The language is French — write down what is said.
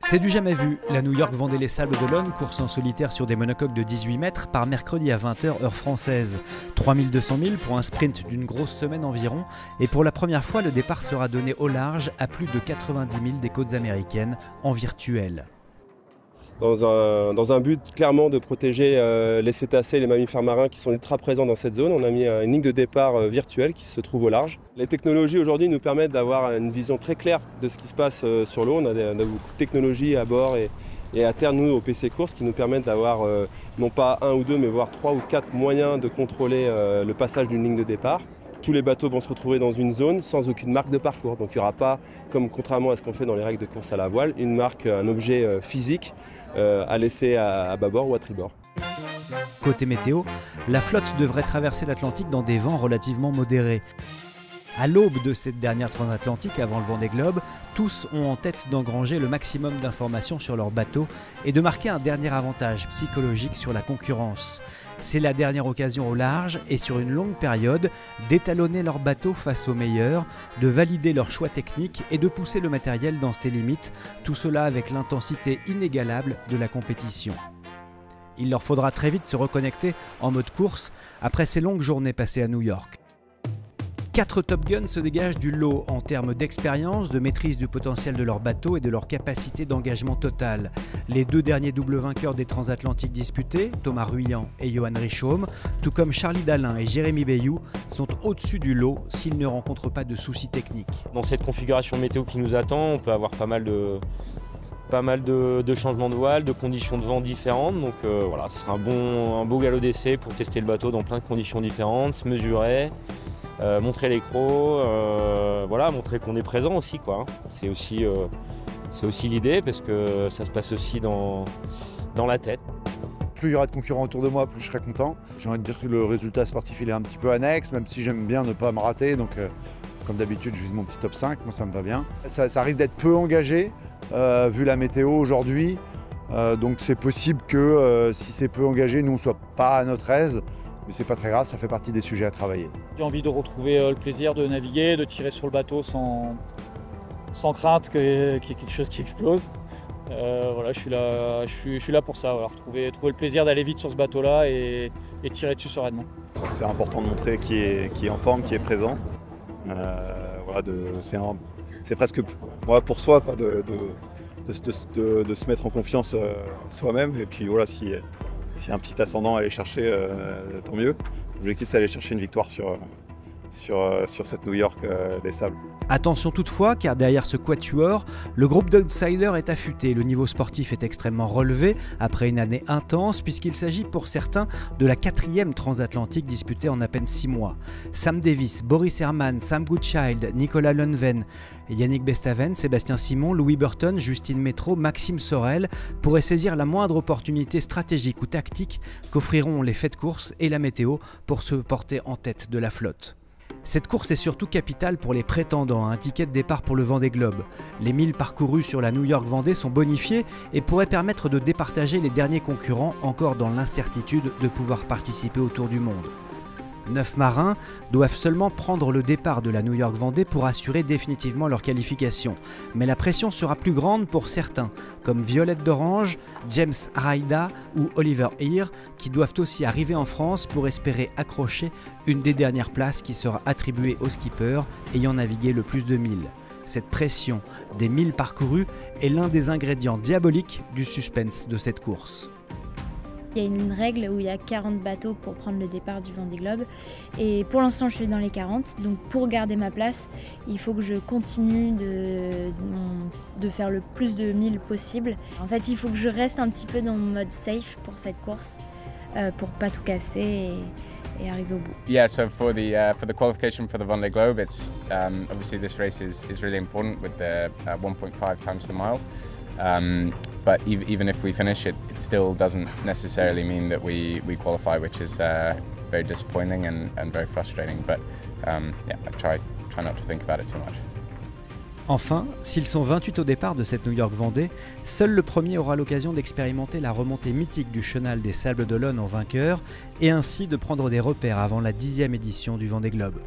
C'est du jamais vu. La New York Vendée les Sables d'Olonne, course en solitaire sur des monocoques de 18 mètres, part mercredi à 20 h heure française. 3200 milles pour un sprint d'une grosse semaine environ. Et pour la première fois, le départ sera donné au large à plus de 90 000 des côtes américaines en virtuel. Dans un but clairement de protéger les cétacés et les mammifères marins qui sont ultra présents dans cette zone. On a mis une ligne de départ virtuelle qui se trouve au large. Les technologies aujourd'hui nous permettent d'avoir une vision très claire de ce qui se passe sur l'eau. On a beaucoup de technologies à bord et à terre, nous, au PC Course, qui nous permettent d'avoir non pas un ou deux, mais voire 3 ou 4 moyens de contrôler le passage d'une ligne de départ. Tous les bateaux vont se retrouver dans une zone sans aucune marque de parcours. Donc il n'y aura pas, comme contrairement à ce qu'on fait dans les règles de course à la voile, une marque, un objet physique à laisser à bâbord ou à tribord. Côté météo, la flotte devrait traverser l'Atlantique dans des vents relativement modérés. À l'aube de cette dernière transatlantique avant le Vendée Globe, tous ont en tête d'engranger le maximum d'informations sur leur bateau et de marquer un dernier avantage psychologique sur la concurrence. C'est la dernière occasion au large et sur une longue période d'étalonner leur bateau face aux meilleurs, de valider leur choix technique et de pousser le matériel dans ses limites, tout cela avec l'intensité inégalable de la compétition. Il leur faudra très vite se reconnecter en mode course après ces longues journées passées à New York. 4 Top Guns se dégagent du lot en termes d'expérience, de maîtrise du potentiel de leur bateau et de leur capacité d'engagement total. Les 2 derniers doubles vainqueurs des transatlantiques disputés, Thomas Ruyant et Johan Richomme, tout comme Charlie Dalin et Jérémy Bayou, sont au-dessus du lot s'ils ne rencontrent pas de soucis techniques. Dans cette configuration météo qui nous attend, on peut avoir pas mal de changements de voile, de conditions de vent différentes. Donc voilà, ce sera un beau galop d'essai pour tester le bateau dans plein de conditions différentes, se mesurer. Montrer les crocs, voilà, montrer qu'on est présent aussi, quoi. C'est aussi l'idée, parce que ça se passe aussi dans la tête. Plus il y aura de concurrents autour de moi, plus je serai content. J'ai envie de dire que le résultat sportif il est un petit peu annexe, même si j'aime bien ne pas me rater. Donc comme d'habitude, je vise mon petit top 5, moi ça me va bien. Ça risque d'être peu engagé, vu la météo aujourd'hui. Donc c'est possible que si c'est peu engagé, nous on ne soit pas à notre aise. Mais c'est pas très grave, ça fait partie des sujets à travailler. J'ai envie de retrouver le plaisir de naviguer, de tirer sur le bateau sans crainte qu'il y ait quelque chose qui explose. Voilà, je suis là pour ça, voilà, trouver le plaisir d'aller vite sur ce bateau-là et tirer dessus sereinement. C'est important de montrer qui est en forme, qui est présent. Voilà, c'est presque pour soi, quoi, de se mettre en confiance soi-même. Et puis voilà, si un petit ascendant à aller chercher, tant mieux. L'objectif, c'est d'aller chercher une victoire sur cette New York des Sables. Attention toutefois, car derrière ce quatuor, le groupe d'outsiders est affûté. Le niveau sportif est extrêmement relevé après une année intense, puisqu'il s'agit pour certains de la 4e transatlantique disputée en à peine 6 mois. Sam Davis, Boris Herman, Sam Goodchild, Nicolas Lundven, Yannick Bestaven, Sébastien Simon, Louis Burton, Justine Métro, Maxime Sorel pourraient saisir la moindre opportunité stratégique ou tactique qu'offriront les faits de course et la météo pour se porter en tête de la flotte. Cette course est surtout capitale pour les prétendants à un ticket de départ pour le Vendée Globe. Les 1000 parcourus sur la New York Vendée sont bonifiés et pourraient permettre de départager les derniers concurrents encore dans l'incertitude de pouvoir participer au Tour du Monde. 9 marins doivent seulement prendre le départ de la New York Vendée pour assurer définitivement leur qualification. Mais la pression sera plus grande pour certains, comme Violette d'Orange, James Araida ou Oliver Heer, qui doivent aussi arriver en France pour espérer accrocher une des dernières places qui sera attribuée aux skippers ayant navigué le plus de 1000. Cette pression des 1000 parcourus est l'un des ingrédients diaboliques du suspense de cette course. Il y a une règle où il y a 40 bateaux pour prendre le départ du Vendée Globe et pour l'instant je suis dans les 40, donc pour garder ma place il faut que je continue de faire le plus de 1000 possible. En fait il faut que je reste un petit peu dans mon mode safe pour cette course pour pas tout casser et arriver au bout. Yeah, so for the qualification for the Vendée Globe, it's obviously this race is really important with the 1.5 times the miles. But even if we finish it, it still doesn't necessarily mean that we qualify, which is very disappointing and very frustrating. But yeah, I try not to think about it too much. Enfin, s'ils sont 28 au départ de cette New York Vendée, seul le premier aura l'occasion d'expérimenter la remontée mythique du chenal des Sables d'Olonne en vainqueur et ainsi de prendre des repères avant la 10e édition du Vendée Globe.